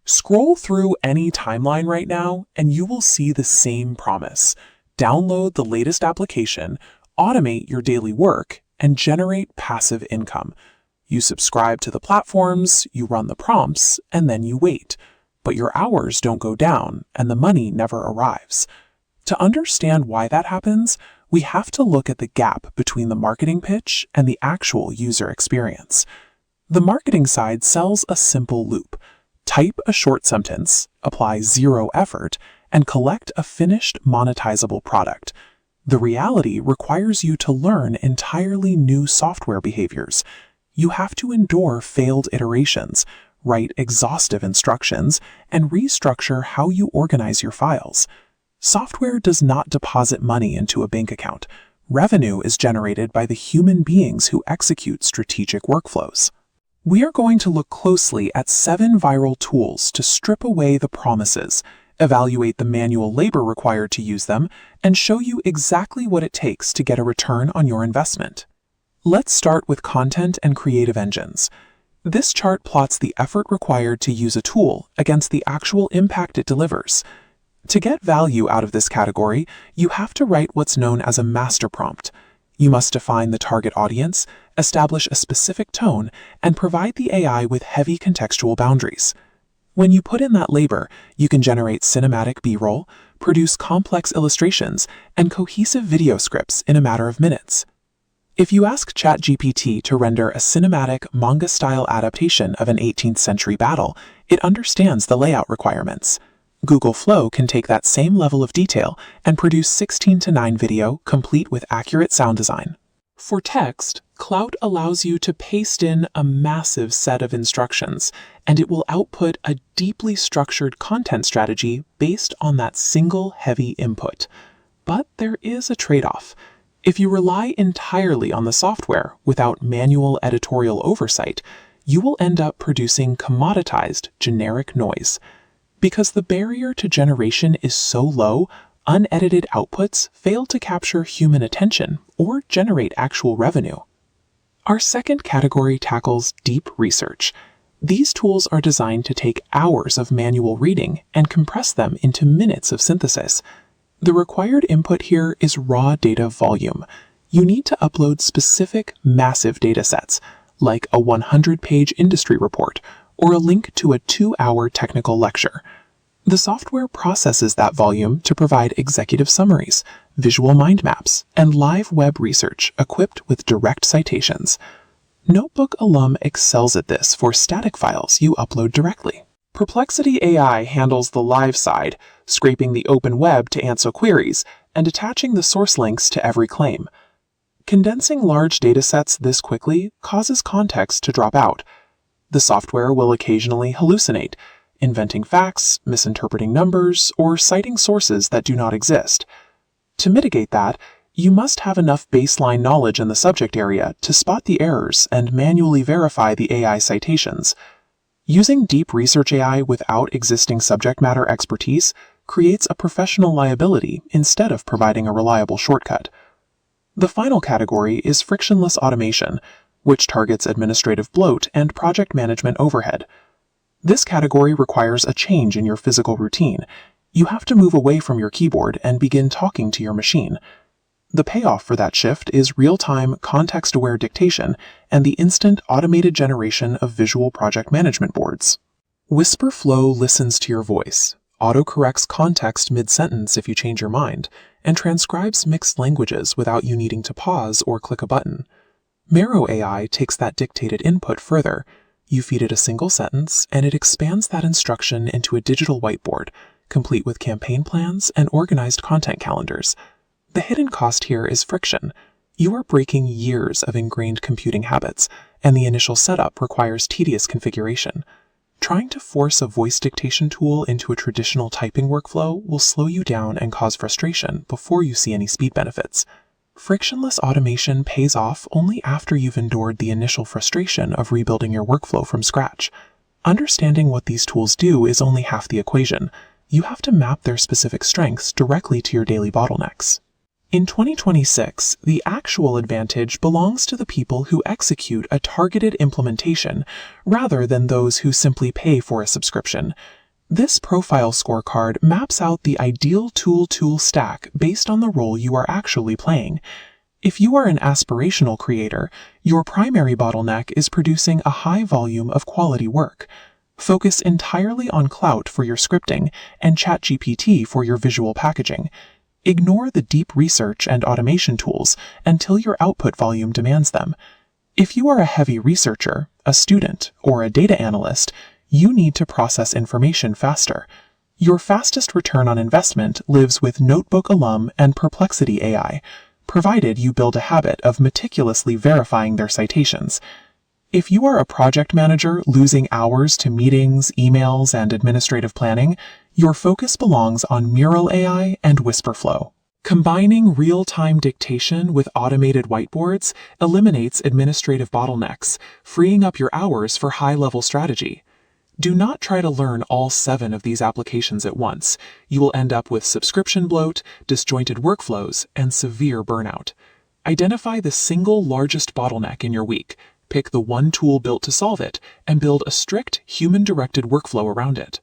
Scroll through any timeline right now and you will see the same promise. Download the latest application, automate your daily work, and generate passive income. You subscribe to the platforms, you run the prompts, and then you wait. But your hours don't go down and the money never arrives. To understand why that happens, we have to look at the gap between the marketing pitch and the actual user experience. The marketing side sells a simple loop. Type a short sentence, apply zero effort, and collect a finished monetizable product. The reality requires you to learn entirely new software behaviors. You have to endure failed iterations, write exhaustive instructions, and restructure how you organize your files. Software does not deposit money into a bank account. Revenue is generated by the human beings who execute strategic workflows. We are going to look closely at 7 viral tools to strip away the promises, evaluate the manual labor required to use them, and show you exactly what it takes to get a return on your investment. Let's start with content and creative engines. This chart plots the effort required to use a tool against the actual impact it delivers. To get value out of this category, you have to write what's known as a master prompt. You must define the target audience, establish a specific tone, and provide the AI with heavy contextual boundaries. When you put in that labor, you can generate cinematic B-roll, produce complex illustrations, and cohesive video scripts in a matter of minutes. If you ask ChatGPT to render a cinematic manga-style adaptation of an 18th century battle, it understands the layout requirements. Google Flow can take that same level of detail and produce 16:9 video complete with accurate sound design. For text, Klout allows you to paste in a massive set of instructions, and it will output a deeply structured content strategy based on that single heavy input. But there is a trade-off. If you rely entirely on the software without manual editorial oversight, you will end up producing commoditized, generic noise. Because the barrier to generation is so low, unedited outputs fail to capture human attention or generate actual revenue. Our second category tackles deep research. These tools are designed to take hours of manual reading and compress them into minutes of synthesis. The required input here is raw data volume. You need to upload specific, massive datasets, like a 100-page industry report or a link to a 2-hour technical lecture. The software processes that volume to provide executive summaries, visual mind maps, and live web research equipped with direct citations. NotebookLM excels at this for static files you upload directly. Perplexity AI handles the live side, scraping the open web to answer queries and attaching the source links to every claim. Condensing large datasets this quickly causes context to drop out. The software will occasionally hallucinate, inventing facts, misinterpreting numbers, or citing sources that do not exist. To mitigate that, you must have enough baseline knowledge in the subject area to spot the errors and manually verify the AI citations. Using deep research AI without existing subject matter expertise creates a professional liability instead of providing a reliable shortcut. The final category is frictionless automation, which targets administrative bloat and project management overhead. This category requires a change in your physical routine. You have to move away from your keyboard and begin talking to your machine. The payoff for that shift is real-time, context-aware dictation and the instant automated generation of visual project management boards. Whisper Flow listens to your voice, autocorrects context mid-sentence if you change your mind, and transcribes mixed languages without you needing to pause or click a button. Mero AI takes that dictated input further. You feed it a single sentence, and it expands that instruction into a digital whiteboard, complete with campaign plans and organized content calendars. The hidden cost here is friction. You are breaking years of ingrained computing habits, and the initial setup requires tedious configuration. Trying to force a voice dictation tool into a traditional typing workflow will slow you down and cause frustration before you see any speed benefits. Frictionless automation pays off only after you've endured the initial frustration of rebuilding your workflow from scratch. Understanding what these tools do is only half the equation. You have to map their specific strengths directly to your daily bottlenecks. In 2026, the actual advantage belongs to the people who execute a targeted implementation rather than those who simply pay for a subscription. This profile scorecard maps out the ideal tool stack based on the role you are actually playing. If you are an aspirational creator, your primary bottleneck is producing a high volume of quality work. Focus entirely on Klout for your scripting and ChatGPT for your visual packaging. Ignore the deep research and automation tools until your output volume demands them. If you are a heavy researcher, a student, or a data analyst, you need to process information faster. Your fastest return on investment lives with NotebookLM and Perplexity AI, provided you build a habit of meticulously verifying their citations. If you are a project manager losing hours to meetings, emails, and administrative planning, your focus belongs on Mero AI and WhisperFlow. Combining real-time dictation with automated whiteboards eliminates administrative bottlenecks, freeing up your hours for high-level strategy. Do not try to learn all 7 of these applications at once. You will end up with subscription bloat, disjointed workflows, and severe burnout. Identify the single largest bottleneck in your week, pick the one tool built to solve it, and build a strict, human-directed workflow around it.